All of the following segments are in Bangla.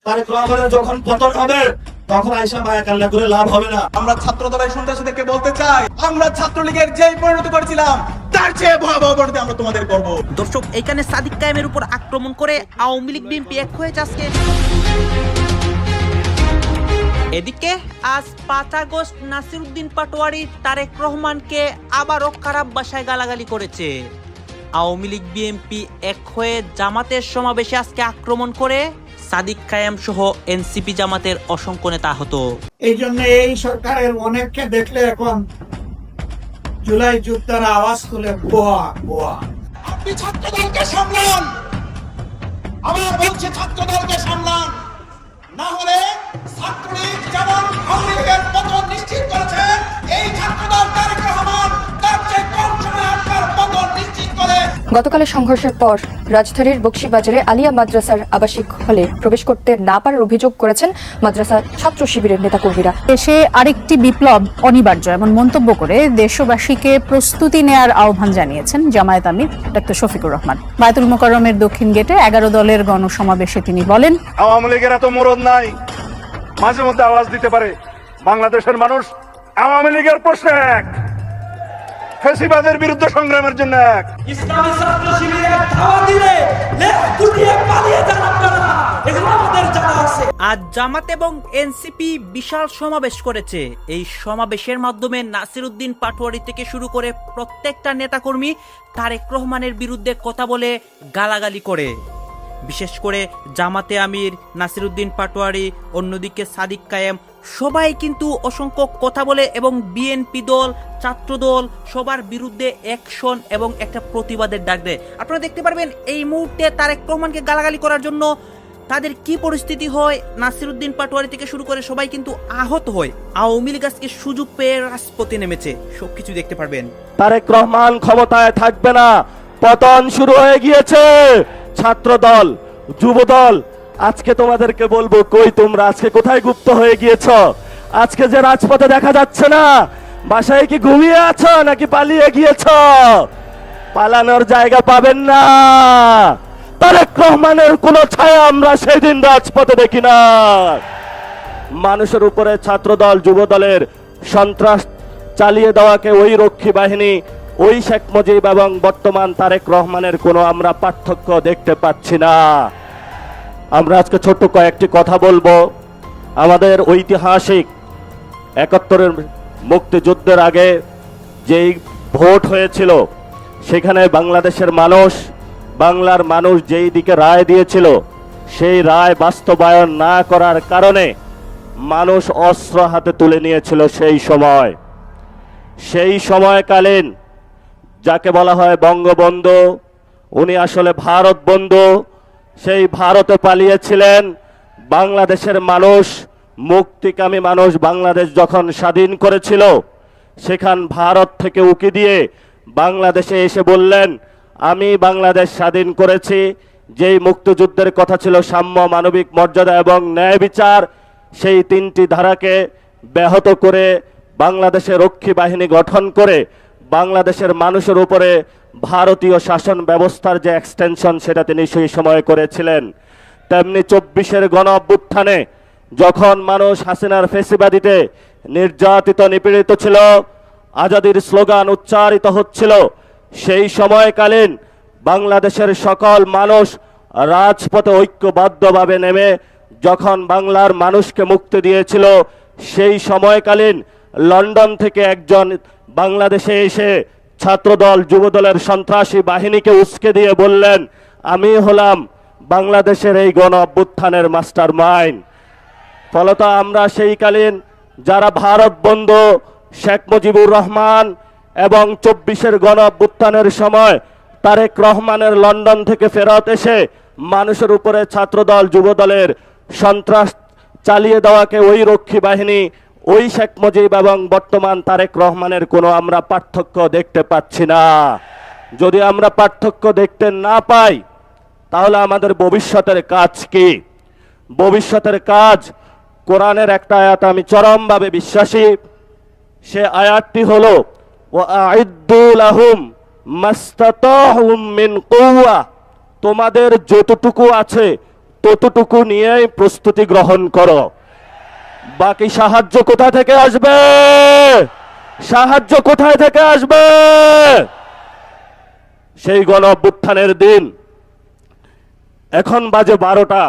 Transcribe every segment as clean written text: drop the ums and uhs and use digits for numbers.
তারেক রহমানের যখন পতন হবে তখন আয়সা মায়া কান্না করে লাভ হবে না। আমরা ছাত্র দলের সন্ত্রাসীদেরকে বলতে চাই, আমরা ছাত্রলীগের যেই পরিণতি করেছিলাম তার চেয়ে ভয়াবহ পরিণতি আমরা তোমাদের করব। দর্শক, এখানে সাদিক কায়েমের উপর আক্রমণ করে আওয়ামী লীগ বিএনপি এক হয়েছে আজকে। এদিকে আজ 5 আগস্ট নাসিরউদ্দিন পাটোয়ারি তারেক রহমানকে আবারও খারাপ ভাষায় গালাগালি করেছে। আওয়ামী লীগ বিএনপি এক হয়ে জামাতের সমাবেশে আজকে আক্রমণ করে সাদিক কায়েম সহ এনসিপি জামাতের অসংখ্য নেতা আহত। এই জন্য এই সরকারের অনেককে দেখলে এখন জুলাই যুদ্ধের আওয়াজ তুলে বোয়া বোয়া। আপনি ছাত্রদলকে সামলান, আমরা বলছি ছাত্রদলকে সামলান, না হলে ছাত্রলীগ যেমন আওয়ামী লীগের পতন নিশ্চিত করেছে, এই ছাত্রদল তারেক রহমান তার চেয়ে কম সময়ে আপনার পতন নিশ্চিত করে। গতকালের সংঘর্ষের পর রাজধানীর বকশীবাজারে আলিয়া মাদ্রাসার আবাসিক হলে প্রবেশ করতে না পারার অভিযোগ করেছেন মাদ্রাসার ছাত্র শিবিরের নেতাকর্মীরা। দেশে আরেকটি বিপ্লব অনিবার্য এমন মন্তব্য করে দেশবাসীকে প্রস্তুতি নেয়ার আহ্বান জানিয়েছেন জামায়াত আমির ডক্টর শফিকুর রহমান। বায়তুল মোকাররমের দক্ষিণ গেটে 11 দলের গণসমাবেশে তিনি বলেন, আওয়ামী লীগের এত মরদ নাই, মাঝে মধ্যে আওয়াজ দিতে পারে। বাংলাদেশের মানুষ আওয়ামী লীগের পাশে এক, ফ্যাসিবাদের বিরুদ্ধে সংগ্রামের জন্য এক। ইসলামী ছাত্র শিবিরের ধাওয়া দিলে লেজ গুটিয়ে পালিয়ে যান আপনারা, এগুলো আমাদের জানা আছে। আজ জামাত এবং এনসিপি বিশাল সমাবেশ করেছে। এই সমাবেশের মাধ্যমে নাসিরউদ্দিন পাটোয়ারি থেকে শুরু করে প্রত্যেকটা নেতাকর্মী তারেক রহমানের বিরুদ্ধে কথা বলে গালাগালি করে। বিশেষ করে জামাতে আমির, নাসিরউদ্দিন পাটোয়ারি, অন্যদিকে সাদিক কায়েম সবাই কিন্তু অসংখ্য কথা বলে এবং বিএনপি দল, ছাত্র দল সবার বিরুদ্ধে অ্যাকশন এবং একটা প্রতিবাদের ডাক দেয়। আপনারা দেখতে পারবেন এই মুহূর্তে তারেক রহমানকে গালাগালি করার জন্য তাদের কি পরিস্থিতি হয়। নাসিরউদ্দিন পাটোয়ারি থেকে শুরু করে সবাই কিন্তু আহত হয়। আওয়ামী লীগ আজকে সুযোগ পেয়ে রাজপথে নেমেছে, সবকিছু দেখতে পারবেন। তারেক রহমান ক্ষমতায় থাকবে না, পতন শুরু হয়ে গিয়েছে। ছাত্র দল, যুব দল, আজকে তোমাদেরকে বলবো, কই তোমরা আজকে কোথায় গুপ্ত হয়ে গিয়েছ? আজকে যে রাজপথে দেখা যাচ্ছে না, বাসায় কি ঘুমিয়ে আছো নাকি পালিয়ে গিয়েছ? পালানোর জায়গা পাবেন না। তারেক রহমানের কোনো ছায়া আমরা সেই দিন রাজপথে দেখি না। মানুষের উপরে ছাত্র দল, যুব দলের সন্ত্রাস চালিয়ে দেওয়াকে ওই রক্ষী বাহিনী, ওই শেখ মুজিব এবং বর্তমান তারেক রহমানের কোনো আমরা পার্থক্য দেখতে পাচ্ছি না। আমরা আজকে ছোট্ট কয়েকটি কথা বলবো। আমাদের ঐতিহাসিক 71-এর মুক্তিযুদ্ধের আগে যেই ভোট হয়েছিল, সেখানে বাংলাদেশের মানুষ, বাংলার মানুষ যেই দিকে রায় দিয়েছিল, সেই রায় বাস্তবায়ন না করার কারণে মানুষ অস্ত্র হাতে তুলে নিয়েছিল। সেই সময়কালীন যাকে বলা হয় বঙ্গবন্ধু, উনি আসলে ভারত বন্ধু, সেই ভারতে পালিয়েছিলেন। বাংলাদেশের মানুষ, মুক্তিকামী মানুষ বাংলাদেশ যখন স্বাধীন করেছিল, সেখান ভারত থেকে উকি দিয়ে বাংলাদেশে এসে বললেন, আমি বাংলাদেশ স্বাধীন করেছি। যেই মুক্তিযুদ্ধের কথা ছিল সাম্য, মানবিক মর্যাদা এবং ন্যায় বিচার, সেই 3টি ধারাকে ব্যাহত করে বাংলাদেশে রক্ষী বাহিনী গঠন করে বাংলাদেশের মানুষের উপরে ভারতীয় শাসন ব্যবস্থার যে এক্সটেনশন, সেটা তিনি সেই সময় করেছিলেন। তেমনি 24-এর গণ অভ্যুত্থানে যখন মানুষ হাসিনার ফ্যাসিবাদীতে নির্যাতিত, নিপীড়িত ছিল, আজাদির স্লোগান উচ্চারিত হচ্ছিল, সেই সময়কালীন বাংলাদেশের সকল মানুষ রাজপথে ঐক্যবদ্ধভাবে নেমে যখন বাংলার মানুষকে মুক্তি দিয়েছিল, সেই সময়কালীন লন্ডন থেকে একজন বাংলাদেশে এসে ছাত্রদল, যুবদলের সন্ত্রাসী বাহিনীকে উস্কে দিয়ে বললেন, আমি হলাম বাংলাদেশের এই গণ অভ্যুত্থানের মাস্টার মাইন্ড। ফলত আমরা সেইকালীন যারা ভারত বন্ধু, শেখ মুজিবুর রহমান এবং 24-এর গণ অভ্যুত্থানের সময় তারেক রহমানের লন্ডন থেকে ফেরত এসে মানুষের উপরে ছাত্রদল, যুবদলের সন্ত্রাস চালিয়ে দেওয়াকে ওই রক্ষী বাহিনী, ওই শেখ মুজিব এবং বর্তমান তারেক রহমানের কোনো আমরা পার্থক্য দেখতে পাচ্ছি না। যদি আমরা পার্থক্য দেখতে না পাই, তাহলে আমাদের ভবিষ্যতের কাজ কি? ভবিষ্যতের কাজ, কোরআনের একটা আয়াত আমি চরমভাবে বিশ্বাসী। সে আয়াতটি হলো, ওয়াআইদ্দু লাহুম মাস্তাতাহুম মিন কুওয়া, তোমাদের যতটুকু আছে ততটুকু নিয়েই প্রস্তুতি গ্রহণ করো। বাকি সাহায্য কোথা থেকে আসবে? সাহায্য কোথায় থেকে আসবে? সেই গণ অভ্যুত্থানের দিন, এখন বাজে 12টা,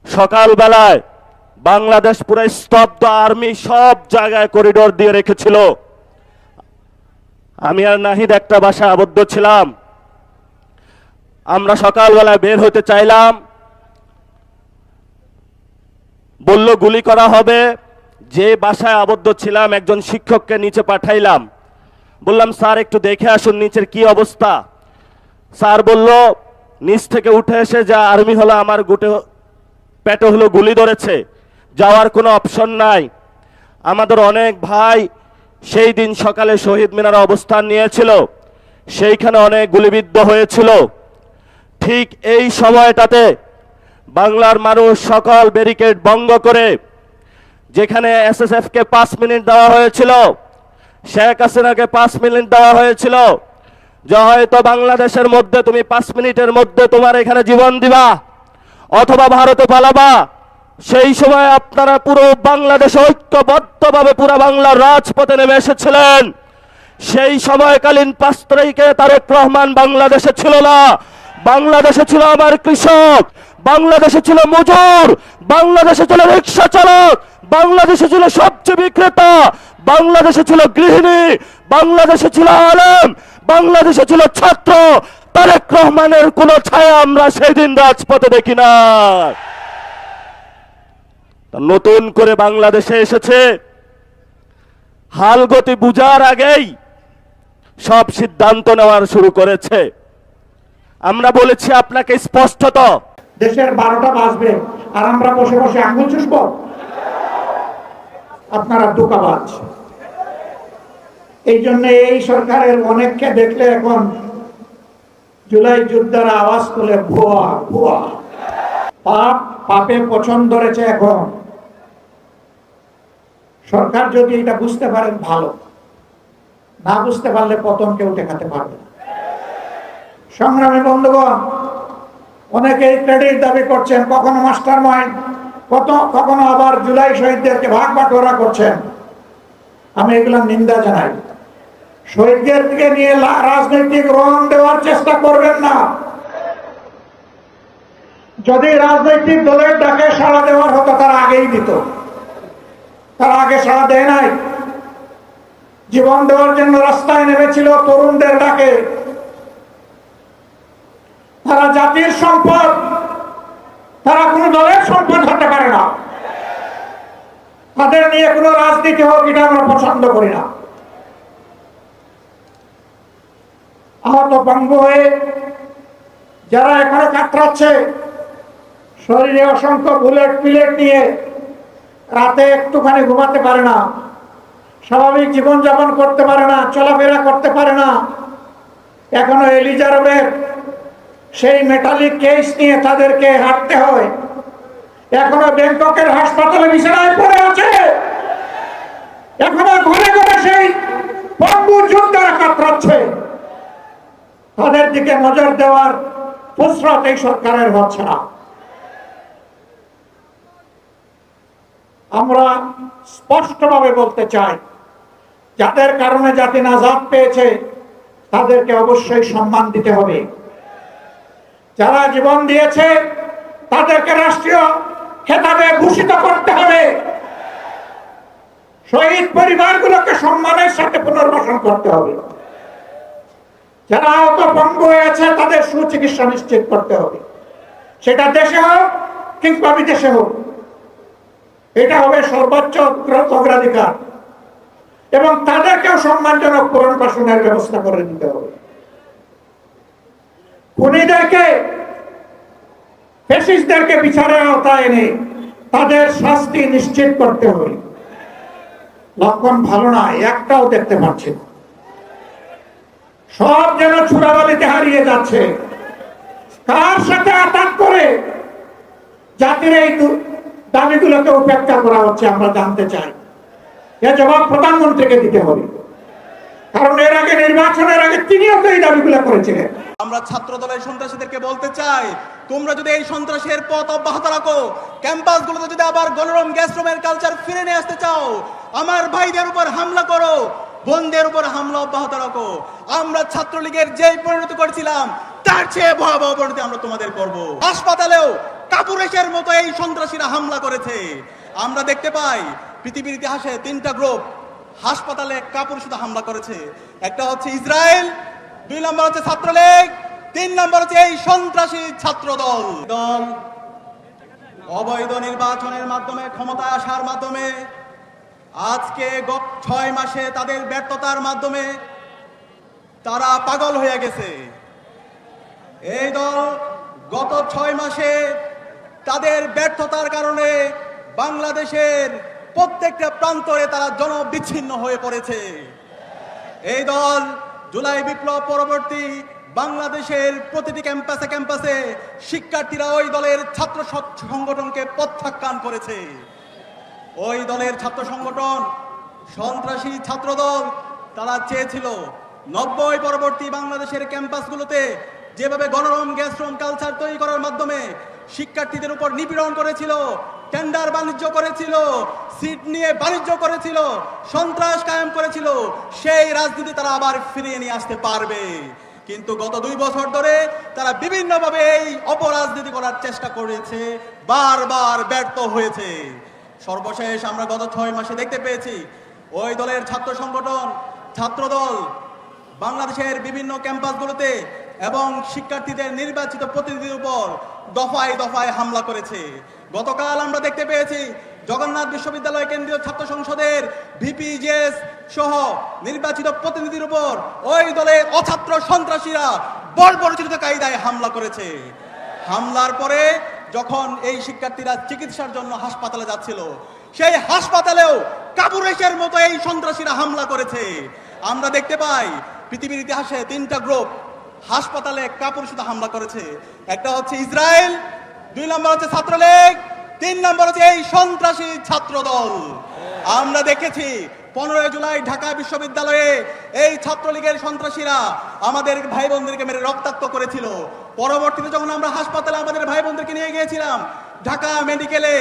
সকালবেলায় বাংলাদেশ পুরো স্তব্ধ, আর্মি সব জায়গায় করিডোর দিয়ে রেখেছিল। আমি আর নাহিদ একটা বাসায় আবদ্ধ ছিলাম। আমরা সকালবেলায় বের হতে চাইলাম, বলল গুলি করা হবে। যে বাসায় আবদ্ধ ছিলাম একজন শিক্ষককে নিচে পাঠাইলাম, বললাম স্যার একটু দেখে আসুন নিচের কি অবস্থা। স্যার বলল নিচ থেকে উঠে এসে যা আর্মি হলো আমার পেটে হলো গুলি ধরেছে, যাওয়ার কোনো অপশন নাই। আমাদের অনেক ভাই সেই দিন সকালে শহীদ মিনারে অবস্থান নিয়েছিল, সেইখানে অনেক গুলিবিদ্ধ হয়েছিল। ঠিক এই সময়টাতে বাংলার মানুষ সকল ব্যারিকেড ভঙ্গ করে, যেখানে এসএসএফ কে 5 মিনিট দেওয়া হয়েছিল, শেখ হাসিনাকে 5 মিনিট দেওয়া হয়েছিল, যে হয়তো বাংলাদেশের মধ্যে তুমি 5 মিনিটের মধ্যে তোমার এখানে জীবন দিবা অথবা ভারতে পালাবা। সেই সময় আপনারা পুরো বাংলাদেশে ঐক্যবদ্ধভাবে পুরো বাংলার রাজপথে নেমে এসেছিলেন। সেই সময়কালীন 5 তারিখে তারেক রহমান বাংলাদেশে ছিল না। বাংলাদেশে ছিল আমার কৃষক, বাংলাদেশে ছিল মজুর, বাংলাদেশে ছিল রিক্সা চালক, বাংলাদেশে ছিল সবজি বিক্রেতা, বাংলাদেশে ছিল গৃহিণী, বাংলাদেশে ছিল আলেম, বাংলাদেশে ছিল ছাত্র। তারেক রহমানের কোন ছায়া আমরা সেই দিন রাজপথে দেখি না। নতুন করে বাংলাদেশে এসেছে, হালগতি বুঝার আগেই সব সিদ্ধান্ত নেওয়ার শুরু করেছে। আমরা বলেছি আপনাকে স্পষ্টত, দেশের 12টা বাজবে আর আমরা বসে বসে আঙুল চুষব? আপনারা ধোঁকাবাজ। এই জন্য এই সরকারের অনেককে দেখলে এখন জুলাই যোদ্ধারা আওয়াজ তুলে ভুয়া ভুয়া। পাপ পাপে পছন্দ ধরেছে। এখন সরকার যদি এটা বুঝতে পারেন ভালো, না বুঝতে পারলে পতন কেউ ঠেকাতে পারবে না। সংগ্রামী বন্ধুগণ, অনেকেই ক্রেডিট দাবি করছেন, কখনো মাস্টার মাইন্ড, কখনো আবার জুলাই শহীদদেরকে ভাগ বাটোয়ারা করছেন। আমি এগুলো নিন্দা জানাই। শহীদদেরকে নিয়ে রাজনৈতিক রং দেওয়ার চেষ্টা করবেন না। যদি রাজনৈতিক দলের ডাকে সাড়া দেওয়ার হতো তারা আগেই দিত, তারা আগে সাড়া দেয় নাই। জীবন দেওয়ার জন্য রাস্তায় নেমেছিল তরুণদের ডাকে। তারা জাতির সম্পদ, তারা কোন দলের সম্পদ হতে পারে না। তাদের নিয়ে কোনো রাজনীতি হোক এটা আমরা পছন্দ করি না। আহত পঙ্গু হয়ে যারা এখনো কাতরাচ্ছে, শরীরে অসংখ্য বুলেট পিলেট নিয়ে রাতে একটুখানি ঘুমাতে পারে না, স্বাভাবিক জীবনযাপন করতে পারে না, চলাফেরা করতে পারে না, এখনো এলিজাবেথ সেই মেটালিক কেস নিয়ে তাদেরকে হাঁটতে হয়, এখনো ব্যাংককের হাসপাতালে বিছানায় পড়ে আছে, এখনো ঘরে ঘরে সেই পঙ্গু যোদ্ধারা কাতরাচ্ছে। তাদের দিকে নজর দেওয়ার ফুসরত এই সরকারের হচ্ছে না। আমরা স্পষ্টভাবে বলতে চাই, যাদের কারণে জাতি নাজাত পেয়েছে তাদেরকে অবশ্যই সম্মান দিতে হবে। যারা জীবন দিয়েছে তাদেরকে রাষ্ট্রীয় খেতাবে ভূষিত করতে হবে। শহীদ পরিবারগুলোকে সম্মানের সাথে পুনর্বাসন করতে হবে। যারা আহত পঙ্গু হয়েছে তাদের সুচিকিৎসা নিশ্চিত করতে হবে, সেটা দেশে হোক কিংবা বিদেশে হোক। এটা হবে সর্বোচ্চ অগ্রাধিকার এবং তাদেরকেও সম্মানজনক পুনর্বাসনের ব্যবস্থা করে দিতে হবে। খুনিদেরকে, ফ্যাসিস্টদেরকে বিচারের আওতায় এনে তাদের শাস্তি নিশ্চিত করতে হবে। লক্ষণ ভালো না, একটাও দেখতে পাচ্ছি না। সব যেন চূড়াবালিতে হারিয়ে যাচ্ছে। কার সাথে আঘাত করে জাতির এই দাবিগুলোকে উপেক্ষা করা হচ্ছে আমরা জানতে চাই। এর জবাব প্রধানমন্ত্রীকে দিতে হবে। কারণ এর আগে নির্বাচনের আগে তিনিও তো এই দাবিগুলো করেছিলেন। আমরা ছাত্র দলের সন্ত্রাসীদেরকে বলতে চাই, তোমরা যদি এই সন্ত্রাসের পথ অব্যাহত রাখো, ক্যাম্পাসগুলোতে যদি আবার গণরম গ্যাসরুমের কালচার ফিরে নিয়ে আসতে চাও, আমার ভাইদের উপর হামলা করো, বোনদের উপর হামলা অব্যাহত রাখো। আমরা ছাত্রলীগের যেই পরিণতি করেছিলাম তার চেয়ে ভয়াবহ পরিণতি আমরা তোমাদের করব। হাসপাতালেও কাপুরেশের মতো এই সন্ত্রাসীরা হামলা করেছে। আমরা দেখতে পাই পৃথিবীর ইতিহাসে 3টা গ্রুপ হাসপাতালে কাপুরুষ হামলা করেছে। একটা হচ্ছে ইসরায়েল, 2 নম্বর হচ্ছে ছাত্রলীগ, 3 নম্বর হচ্ছে এই সন্ত্রাসী ছাত্র দল। অবৈধ নির্বাচনের মাধ্যমে ক্ষমতায় আসার মাধ্যমে আজকে 6 মাসে তাদের ব্যর্থতার মাধ্যমে তারা পাগল হয়ে গেছে। এই দল গত 6 মাসে তাদের ব্যর্থতার কারণে বাংলাদেশের প্রত্যেকটা প্রান্তরে তারা জনবিচ্ছিন্ন হয়ে পড়েছে। এই দল জুলাই বিপ্লব পরবর্তী বাংলাদেশের প্রতিটি ক্যাম্পাসে ক্যাম্পাসে শিক্ষার্থীরা ওই দলের ছাত্র সংগঠনকে প্রত্যাখ্যান করেছে। ওই দলের ছাত্র সংগঠন সন্ত্রাসী ছাত্র দল, তারা চেয়েছিল 90 পরবর্তী বাংলাদেশের ক্যাম্পাসগুলোতে যেভাবে গণরম গ্যাসরুম কালচার তৈরি করার মাধ্যমে শিক্ষার্থীদের উপর নিপীড়ন করেছিল, টেন্ডার বাণিজ্য করেছিল, সিট নিয়ে বাণিজ্য করেছিল, সন্ত্রাস কায়েম করেছিল, সেই রাজনীতি তারা আবার ফিরিয়ে নিয়ে আসতে পারবে। কিন্তু গত 2 বছর ধরে তারা বিভিন্নভাবে এই অপরাজনীতি করার চেষ্টা করেছে, বারবার ব্যর্থ হয়েছে। সর্বশেষ আমরা গত 6 মাসে দেখতে পেয়েছি ওই দলের ছাত্র সংগঠন ছাত্রদল বাংলাদেশের বিভিন্ন ক্যাম্পাসগুলোতে এবং শিক্ষার্থীদের নির্বাচিত প্রতিনিধির উপর দফায় দফায় হামলা করেছে। গতকাল আমরা দেখতে পেয়েছি জগন্নাথ বিশ্ববিদ্যালয় কেন্দ্রীয় ছাত্র সংসদের ভিপিজেএস সহ নির্বাচিত প্রতিনিধির উপর ওই দলের অছাত্র সন্ত্রাসীরা বর্বরচিত কায়দায় হামলা করেছে। হামলার পরে যখন এই শিক্ষার্থীরা চিকিৎসার জন্য হাসপাতালে যাচ্ছিল, সেই হাসপাতালেও কাপুরেশের মতো এই সন্ত্রাসীরা হামলা করেছে। আমরা দেখতে পাই পৃথিবীর ইতিহাসে 3টা গ্রুপ হাসপাতালে কাপুরুষ হামলা করেছে। একটা হচ্ছে ইসরায়েল, 2 নম্বর হচ্ছে ছাত্রলীগ, 3 নম্বর হচ্ছে এই সন্ত্রাসী ছাত্র দল। আমরা দেখেছি 15 জুলাই ঢাকা বিশ্ববিদ্যালয়ে এই ছাত্রলীগের সন্ত্রাসীরা আমাদের ভাই বোনদেরকে মেরে রক্তাক্ত করেছিল। পরবর্তীতে যখন আমরা হাসপাতালে আমাদের ভাই বোনদেরকে নিয়ে গিয়েছিলাম, ঢাকা মেডিকেলে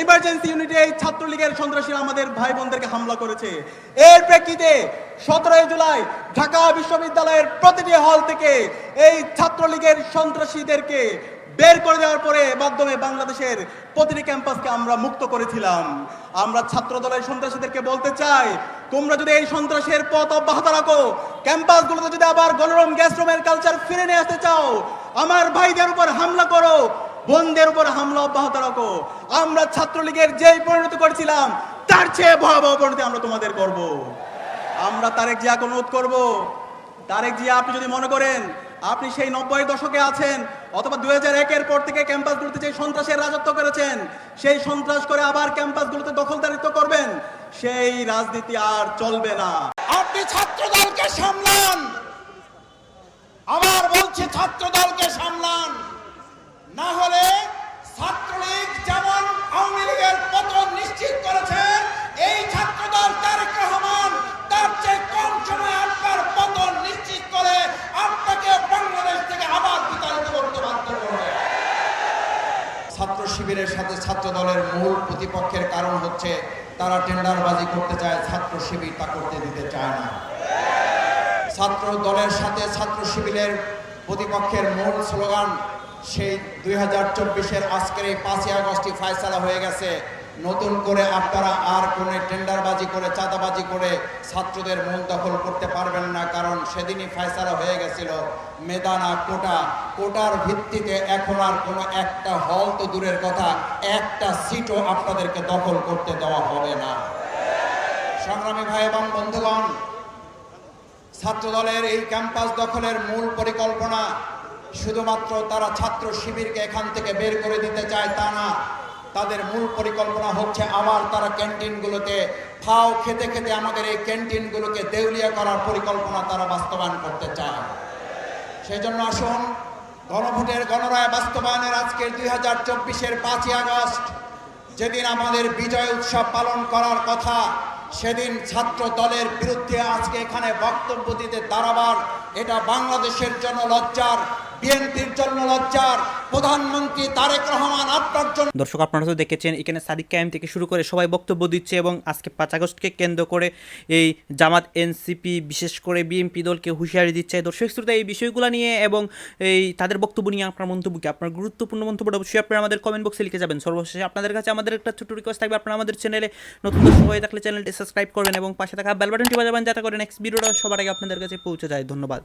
ইমার্জেন্সি ইউনিটে এই ছাত্রলীগের সন্ত্রাসীরা আমাদের ভাই বোনদেরকে হামলা করেছে। এর প্রেক্ষিতে 17 জুলাই ঢাকা বিশ্ববিদ্যালয়ের প্রতিটি হল থেকে এই ছাত্রলীগের সন্ত্রাসীদেরকে বের করে দেওয়ার পরে মাধ্যমে বাংলাদেশের প্রতিটি ক্যাম্পাসকে আমরা মুক্ত করেছিলাম। আমরা ছাত্র দলের সন্ত্রাসীদেরকে বলতে চাই, তোমরা যদি এই সন্ত্রাসের পথ অব্যাহত রাখো, ক্যাম্পাসগুলোতে যদি আবার গণরম গ্যাসরুমের কালচার ফিরে নিয়ে আসতে চাও, আমার ভাইদের উপর হামলা করো, বোনদের উপর হামলা অব্যাহত রাখো। আমরা ছাত্রলীগের যেই পরিণতি করেছিলাম তার চেয়ে ভয়াবহ পরিণতি আমরা তোমাদের করব। আমরা তারেক জিয়াকে অনুরোধ করব, তারেক জিয়া, আপনি যদি মনে করেন আপনি সেই 90 দশকে আছেন অথবা 2001-এর পর থেকে ক্যাম্পাসগুলোতে যে সন্ত্রাসের রাজত্ব করেছেন, সেই সন্ত্রাস করে আবার ক্যাম্পাসগুলোতে দখলদারিত্ব করবেন, সেই রাজনীতি আর চলবে না। আপনি ছাত্র দলকে সামলান, আবার বলছি ছাত্র দলকে সামলান, না হলে ছাত্রলীগ যেমন আওয়ামী লীগের পতন নিশ্চিত করেছে, এই ছাত্র দল তারেক রহমান তার চেয়ে কম সময়ে আপনার পতন নিশ্চিত করে আপনাকে বাংলাদেশ থেকে আবার বিতাড়িত করতে বাধ্য করবে। ছাত্র শিবিরের সাথে ছাত্র দলের মূল প্রতিপক্ষের কারণ হচ্ছে তারা টেন্ডারবাজি করতে চায়, ছাত্র শিবির তা করতে দিতে চায় না। ছাত্র দলের সাথে ছাত্র শিবিরের প্রতিপক্ষের মূল স্লোগান সেই 2024-এর আজকের এই 5ই আগস্টই ফয়সালা হয়ে গেছে। নতুন করে আপনারা আর কোনো টেন্ডারবাজি করে চাঁদাবাজি করে ছাত্রদের মন দখল করতে পারবেন না, কারণ সেদিনই ফয়সালা হয়ে গেছিল মেদানা কোটা। কোটার ভিত্তিতে এখন আর কোনো একটা হল তো দূরের কথা, একটা সিটও আপনাদেরকে দখল করতে দেওয়া হবে না। সংগ্রামী ভাই এবং বন্ধুগণ, ছাত্রদলের এই ক্যাম্পাস দখলের মূল পরিকল্পনা শুধুমাত্র তারা ছাত্র শিবিরকে এখান থেকে বের করে দিতে চায় তা না, তাদের মূল পরিকল্পনা হচ্ছে আবার তারা ক্যান্টিনগুলোতে ফাও খেতে খেতে আমাদের এই ক্যান্টিনগুলোকে দেউলিয়া করার পরিকল্পনা তারা বাস্তবায়ন করতে চায়। সেই জন্য আসুন গণভোটের গণরায় বাস্তবায়নের আজকের 2024-এর 5ই আগস্ট, যেদিন আমাদের বিজয় উৎসব পালন করার কথা, সেদিন ছাত্র দলের বিরুদ্ধে আজকে এখানে বক্তব্য দিতে দাঁড়াবার এটা বাংলাদেশের জন্য লজ্জার, বিএনপির জন্য লজ্জার। প্রধানমন্ত্রী তারেক রহমান আপনার জন্য। দর্শক আপনারা তো দেখেছেন এখানে সাদিক কায়েম থেকে শুরু করে সবাই বক্তব্য দিচ্ছে এবং আজকে 5 আগস্টকে কেন্দ্র করে এই জামাত এনসিপি বিশেষ করে বিএনপি দলকে হুঁশিয়ারি দিচ্ছে। দর্শক শ্রোতা এই বিষয়গুলো নিয়ে এবং এই তাদের বক্তব্য নিয়ে আপনার মন্তব্য কি, আপনার গুরুত্বপূর্ণ মন্তব্যটা অবশ্যই আপনারা আমাদের কমেন্ট বক্সে লিখে যাবেন। সর্বশেষে আপনাদের কাছে আমাদের একটা ছোট্ট রিকোয়েস্ট থাকবে, আপনারা আমাদের চ্যানেলে নতুন দর্শক হয়ে থাকলে চ্যানেলটি সাবস্ক্রাইব করবেন এবং পাশে থাকা বেল বাটনটি বাজাবেন যাতে করে নেক্সট ভিডিওটা সবার আগে আপনাদের কাছে পৌঁছে যায়। ধন্যবাদ।